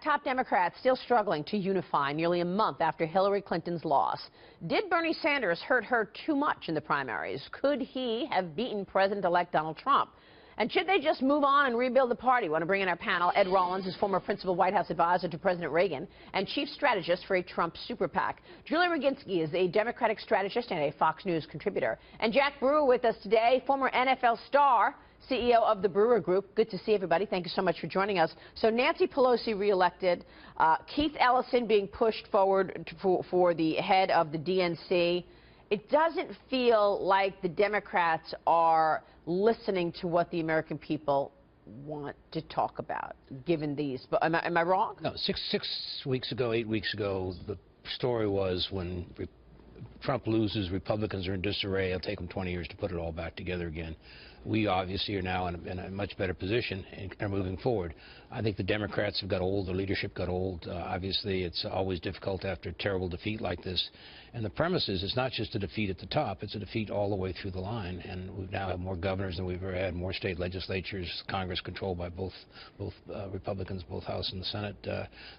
top Democrats still struggling to unify nearly a month after Hillary Clinton's loss. Did Bernie Sanders hurt her too much in the primaries? Could he have beaten President-elect Donald Trump? And should they just move on and rebuild the party? I want to bring in our panel. Ed Rollins is former principal White House advisor to President Reagan and chief strategist for a Trump super PAC. Julie Roginski is a Democratic strategist and a Fox News contributor. And Jack Brewer with us today, former NFL star, CEO of the Brewer Group. Good to see everybody. Thank you so much for joining us. So Nancy Pelosi reelected, Keith Ellison being pushed forward for the head of the DNC. It doesn't feel like the Democrats are listening to what the American people want to talk about, given these. But am I wrong? No, 8 weeks ago, the story was when Trump loses, Republicans are in disarray. It'll take them 20 years to put it all back together again. We obviously are now in a much better position and are moving forward. I think the Democrats have got old, the leadership got old. Obviously, it's always difficult after a terrible defeat like this. And the premise is it's not just a defeat at the top, it's a defeat all the way through the line. And we now have more governors than we've ever had, more state legislatures, Congress controlled by both Republicans, both House and the Senate.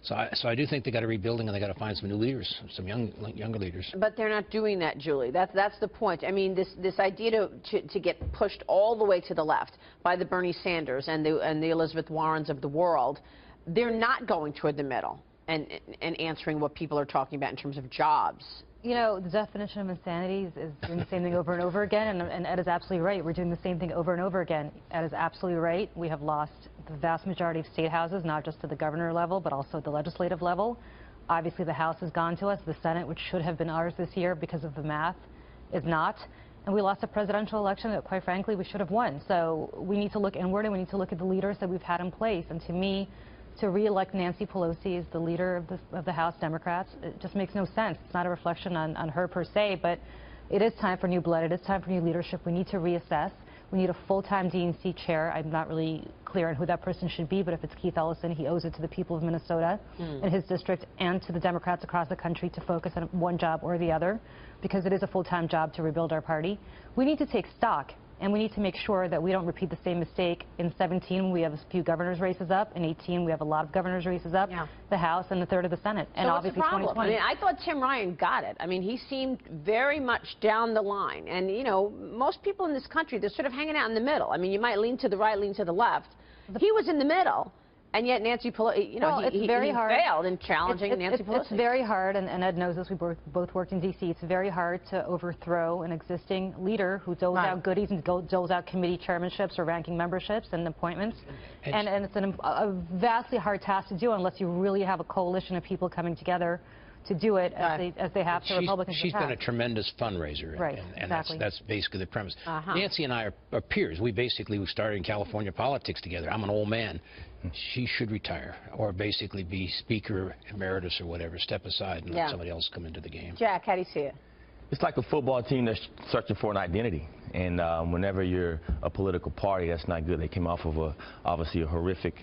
So I do think they got to rebuilding, and they got to find some new leaders, some younger leaders. But they're not doing that, Julie. That's the point. I mean, this idea to get pushed all the way to the left by the Bernie Sanders and the Elizabeth Warrens of the world, they're not going toward the middle and answering what people are talking about in terms of jobs. You know, the definition of insanity is doing the same thing over and over again, and Ed is absolutely right. We're doing the same thing over and over again. Ed is absolutely right. We have lost the vast majority of state houses, not just to the governor level, but also at the legislative level. Obviously, the House has gone to us. The Senate, which should have been ours this year because of the math, is not. And we lost a presidential election that, quite frankly, we should have won. So we need to look inward, and we need to look at the leaders that we've had in place. And to me, to re-elect Nancy Pelosi as the leader of the House Democrats, it just makes no sense. It's not a reflection on her per se, but it is time for new blood. It is time for new leadership. We need to reassess. We need a full-time DNC chair. I'm not really clear on who that person should be, but if it's Keith Ellison, he owes it to the people of Minnesota and his district and to the Democrats across the country to focus on one job or the other, because it is a full-time job to rebuild our party. We need to take stock, and we need to make sure that we don't repeat the same mistake. In 17, we have a few governor's races up. In 18, we have a lot of governor's races up, the House and a third of the Senate. So and what's obviously the problem? 2020. I mean, I thought Tim Ryan got it. I mean, he seemed very much down the line. And, you know, most people in this country, they're sort of hanging out in the middle. I mean, you might lean to the right, lean to the left. He was in the middle. And yet Nancy Pelosi, you know, well, he failed in challenging Nancy Pelosi. It's very hard, and Ed knows this, we both worked in D.C., it's very hard to overthrow an existing leader who doles out goodies and doles out committee chairmanships or ranking memberships and appointments. And it's a vastly hard task to do unless you really have a coalition of people coming together to do it as they have to Republicans. She's been a tremendous fundraiser, right? And Exactly. that's basically the premise. Nancy and I are peers. We started in California politics together. I'm an old man. She should retire or basically be Speaker Emeritus or whatever, step aside and let somebody else come into the game. Jack, how do you see it? It's like a football team that's searching for an identity, and whenever you're a political party, that's not good. They came off of obviously a horrific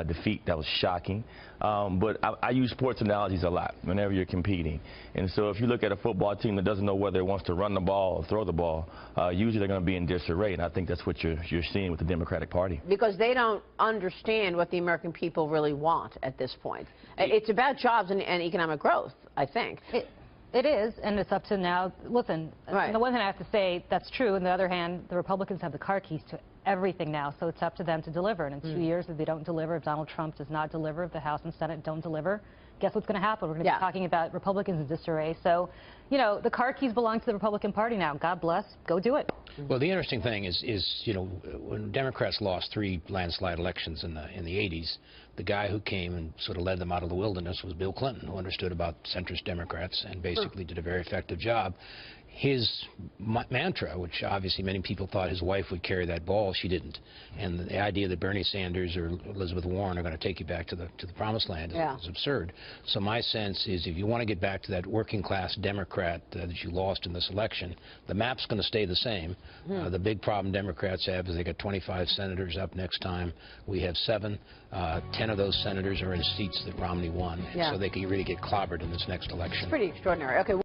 defeat that was shocking. But I use sports analogies a lot whenever you're competing. And so if you look at a football team that doesn't know whether it wants to run the ball or throw the ball, usually they're going to be in disarray, and I think that's what you're seeing with the Democratic Party. Because they don't understand what the American people really want at this point. It's about jobs and economic growth, I think. It is, and it's up to now. Listen, on the one hand, I have to say that's true. On the other hand, the Republicans have the car keys to everything now, so it's up to them to deliver. And in 2 years, if they don't deliver, if Donald Trump does not deliver, if the House and Senate don't deliver, guess what's going to happen? We're going to be talking about Republicans in disarray. So, you know, the car keys belong to the Republican Party now. God bless. Go do it. Well, the interesting thing is you know, when Democrats lost 3 landslide elections in the 80s, the guy who came and sort of led them out of the wilderness was Bill Clinton, who understood about centrist Democrats and basically did a very effective job. His mantra, which obviously many people thought his wife would carry that ball, she didn't. And the idea that Bernie Sanders or Elizabeth Warren are going to take you back to the promised land is absurd. So my sense is if you want to get back to that working class Democrat that you lost in this election, the map's going to stay the same. The big problem Democrats have is they got 25 senators up next time. We have 7. 10 of those senators are in seats that Romney won. So they can really get clobbered in this next election. It's pretty extraordinary. Okay.